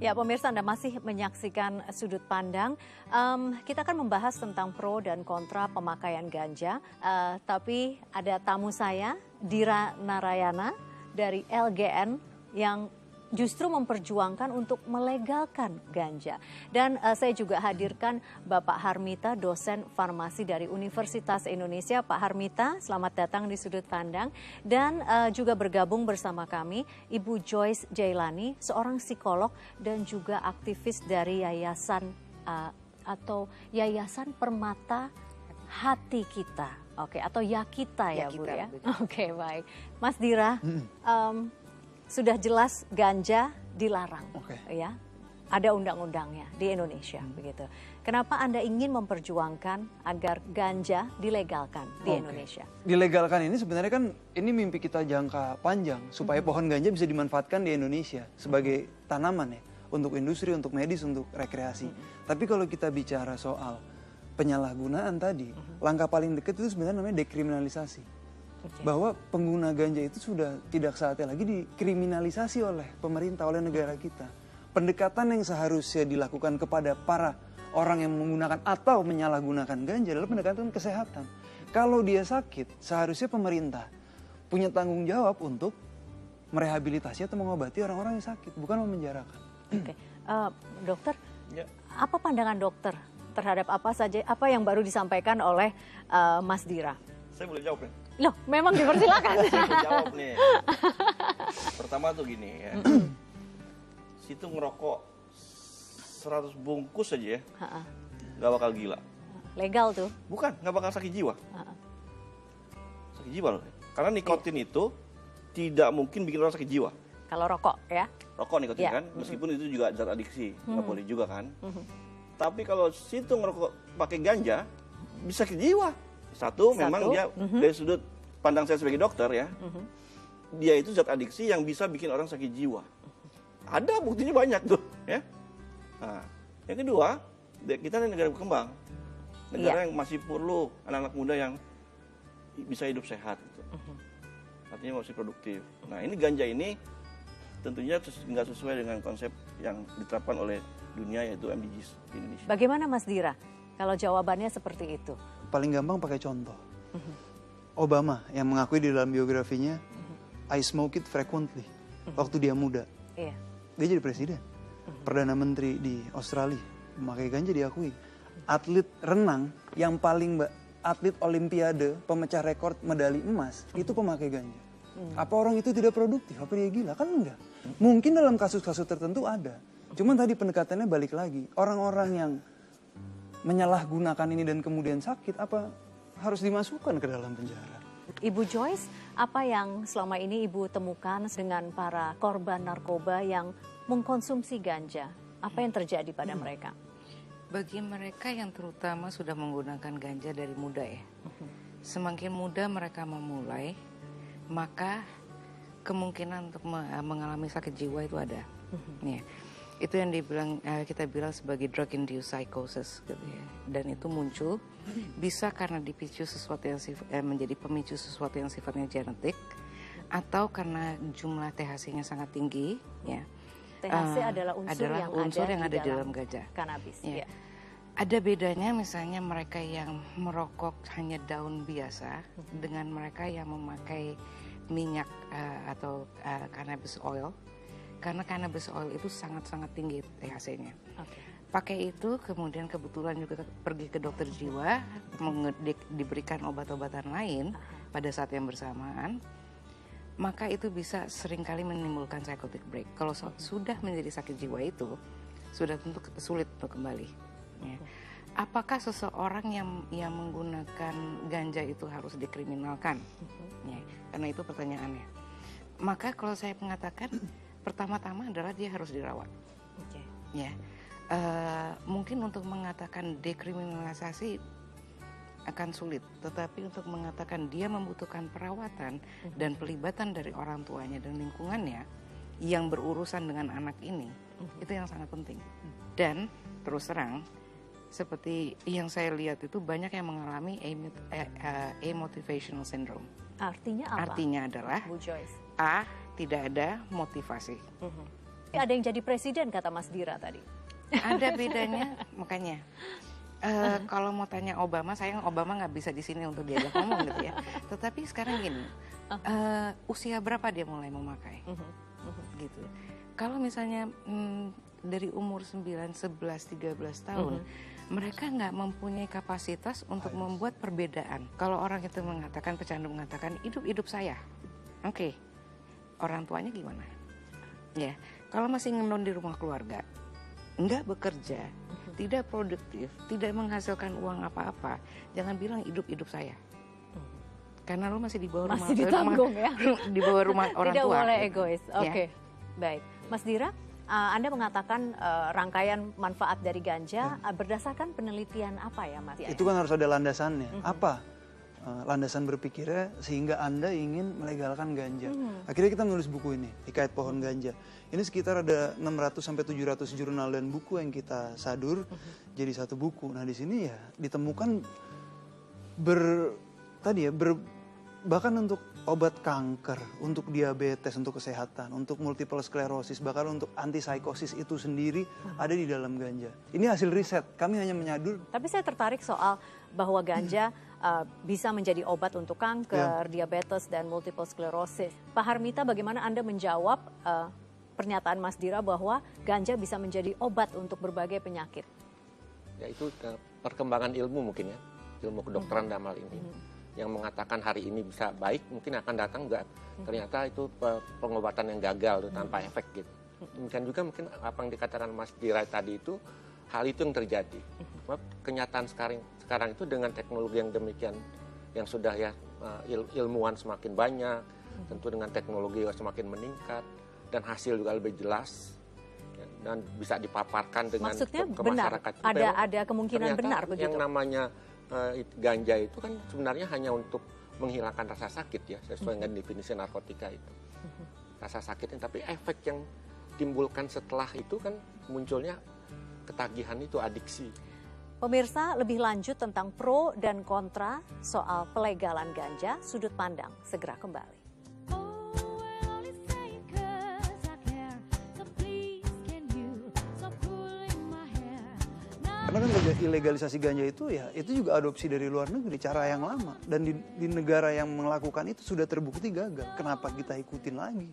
Ya, pemirsa, Anda masih menyaksikan Sudut Pandang. Kita akan membahas tentang pro dan kontra pemakaian ganja. Tapi ada tamu saya, Dira Narayana dari LGN yang justru memperjuangkan untuk melegalkan ganja. Dan saya juga hadirkan Bapak Harmita, dosen farmasi dari Universitas Indonesia. Pak Harmita, selamat datang di Sudut Pandang. Dan juga bergabung bersama kami Ibu Joyce Jailani, seorang psikolog dan juga aktivis dari Yayasan atau Yayasan Permata Hati Kita. Oke, atau Yakita ya, Bu ya. Oke, baik. Mas Dira, sudah jelas ganja dilarang, ya. Ada undang-undangnya di Indonesia, begitu. Kenapa Anda ingin memperjuangkan agar ganja dilegalkan di Indonesia? Dilegalkan ini sebenarnya kan ini mimpi kita jangka panjang supaya pohon ganja bisa dimanfaatkan di Indonesia sebagai tanaman ya, untuk industri, untuk medis, untuk rekreasi. Tapi kalau kita bicara soal penyalahgunaan tadi, langkah paling dekat itu sebenarnya namanya dekriminalisasi. Bahwa pengguna ganja itu sudah tidak saatnya lagi dikriminalisasi oleh pemerintah, oleh negara kita. Pendekatan yang seharusnya dilakukan kepada para orang yang menggunakan atau menyalahgunakan ganja adalah pendekatan kesehatan. Kalau dia sakit, seharusnya pemerintah punya tanggung jawab untuk merehabilitasi atau mengobati orang-orang yang sakit, bukan memenjarakan. Dokter, apa pandangan dokter terhadap apa yang baru disampaikan oleh Mas Dira? Saya boleh jawab nih? Loh, memang dipersilakan. Saya boleh jawab nih. Pertama tuh gini ya. Situ ngerokok 100 bungkus aja ya. Gak bakal gila. Legal tuh? Bukan, gak bakal sakit jiwa. Sakit jiwa loh. Karena nikotin itu tidak mungkin bikin orang sakit jiwa. Kalau rokok ya? Rokok nikotin kan, meskipun itu juga zat adiksi. Gak boleh juga kan. Tapi kalau situ ngerokok pakai ganja, bisa sakit jiwa. Satu, memang dia dari sudut pandang saya sebagai dokter ya, dia itu zat adiksi yang bisa bikin orang sakit jiwa. Ada buktinya banyak tuh ya. Nah, yang kedua, kita ini negara berkembang, negara yang masih perlu anak-anak muda yang bisa hidup sehat gitu. Artinya masih produktif. Nah, ini ganja ini tentunya nggak sesuai dengan konsep yang diterapkan oleh dunia, yaitu MDGs di Indonesia. Bagaimana Mas Dira kalau jawabannya seperti itu? Paling gampang pakai contoh. Obama yang mengakui di dalam biografinya, I smoke it frequently, waktu dia muda. Dia jadi presiden. Perdana Menteri di Australia, memakai ganja diakui. Atlet renang yang paling atlet olimpiade, pemecah rekor medali emas, itu pemakai ganja. Apa orang itu tidak produktif? Apa dia gila? Kan enggak. Mungkin dalam kasus-kasus tertentu ada. Cuman tadi pendekatannya balik lagi. Orang-orang yang menyalahgunakan ini dan kemudian sakit, apa harus dimasukkan ke dalam penjara? Ibu Joyce, apa yang selama ini Ibu temukan dengan para korban narkoba yang mengkonsumsi ganja? Apa yang terjadi pada mereka? Bagi mereka yang terutama sudah menggunakan ganja dari muda ya, semakin muda mereka memulai, maka kemungkinan untuk mengalami sakit jiwa itu ada. Ya. Itu yang kita bilang sebagai drug induced psychosis gitu ya. Dan itu muncul bisa karena dipicu sesuatu yang menjadi pemicu sesuatu yang sifatnya genetik, atau karena jumlah THC-nya sangat tinggi ya. THC adalah unsur yang ada di dalam ganja, kanabis ya. Ada bedanya misalnya mereka yang merokok hanya daun biasa dengan mereka yang memakai minyak atau cannabis oil. Karena cannabis oil itu sangat-sangat tinggi THC-nya. Pakai itu, kemudian kebetulan juga pergi ke dokter jiwa, diberikan obat-obatan lain pada saat yang bersamaan, maka itu bisa seringkali menimbulkan psychotic break. Kalau sudah menjadi sakit jiwa itu, sudah tentu sulit untuk kembali. Ya. Apakah seseorang yang menggunakan ganja itu harus dikriminalkan? Ya, karena itu pertanyaannya. Maka kalau saya mengatakan, pertama-tama adalah dia harus dirawat. Ya, mungkin untuk mengatakan dekriminalisasi akan sulit, tetapi untuk mengatakan dia membutuhkan perawatan dan pelibatan dari orang tuanya dan lingkungannya yang berurusan dengan anak ini, itu yang sangat penting. Dan terus terang, seperti yang saya lihat itu banyak yang mengalami amotivational syndrome. Artinya apa? Artinya adalah Bu Joyce? tidak ada motivasi. Ada yang jadi presiden kata Mas Dira tadi. Ada bedanya, makanya. Kalau mau tanya Obama, sayang Obama nggak bisa di sini untuk diajak ngomong gitu ya. Tetapi sekarang gini, usia berapa dia mulai memakai? Gitu. Kalau misalnya dari umur 9, 11, 13 tahun, mereka nggak mempunyai kapasitas untuk membuat perbedaan. Kalau orang itu mengatakan, pecandu mengatakan, hidup saya. Oke, orang tuanya gimana? Ya, kalau masih ngendon di rumah keluarga, nggak bekerja, tidak produktif, tidak menghasilkan uang apa-apa, jangan bilang hidup saya. Karena lo masih di bawah rumah, Masih ditanggung ya. di bawah rumah orang Tidak tua. boleh gitu. egois. Oke, Ya. baik. Mas Dira, Anda mengatakan rangkaian manfaat dari ganja berdasarkan penelitian apa ya, Mas? Itu kan harus ada landasannya. Apa landasan berpikirnya sehingga Anda ingin melegalkan ganja? Akhirnya kita menulis buku ini, Hikayat Pohon Ganja. Ini sekitar ada 600 sampai 700 jurnal dan buku yang kita sadur jadi satu buku. Nah, di sini ya ditemukan bahkan untuk obat kanker, untuk diabetes, untuk kesehatan, untuk multiple sklerosis, bahkan untuk antipsikosis itu sendiri ada di dalam ganja. Ini hasil riset, kami hanya menyadur. Tapi saya tertarik soal bahwa ganja bisa menjadi obat untuk kanker, diabetes, dan multiple sklerosis. Pak Harmita, bagaimana Anda menjawab pernyataan Mas Dira bahwa ganja bisa menjadi obat untuk berbagai penyakit? Ya itu perkembangan ilmu mungkin ya, ilmu kedokteran dalam hal ini. Yang mengatakan hari ini bisa baik, mungkin akan datang enggak. Ternyata itu pengobatan yang gagal tanpa efek gitu. Demikian juga mungkin apa yang dikatakan Mas Dira tadi itu, hal itu yang terjadi. Kenyataan sekarang itu dengan teknologi yang demikian, yang sudah ya ilmuwan semakin banyak, tentu dengan teknologi yang semakin meningkat, dan hasil juga lebih jelas, dan bisa dipaparkan dengan Maksudnya ke benar, masyarakat. ada kemungkinan benar begitu? Yang namanya ganja itu kan sebenarnya hanya untuk menghilangkan rasa sakit ya, sesuai dengan definisi narkotika itu. Rasa sakitnya, tapi efek yang timbulkan setelah itu kan munculnya ketagihan itu, adiksi. Pemirsa, lebih lanjut tentang pro dan kontra soal pelegalan ganja, sudut pandang segera kembali. Karena kan ilegalisasi ganja itu ya, itu juga adopsi dari luar negeri, cara yang lama. Dan di negara yang melakukan itu sudah terbukti gagal. Kenapa kita ikutin lagi?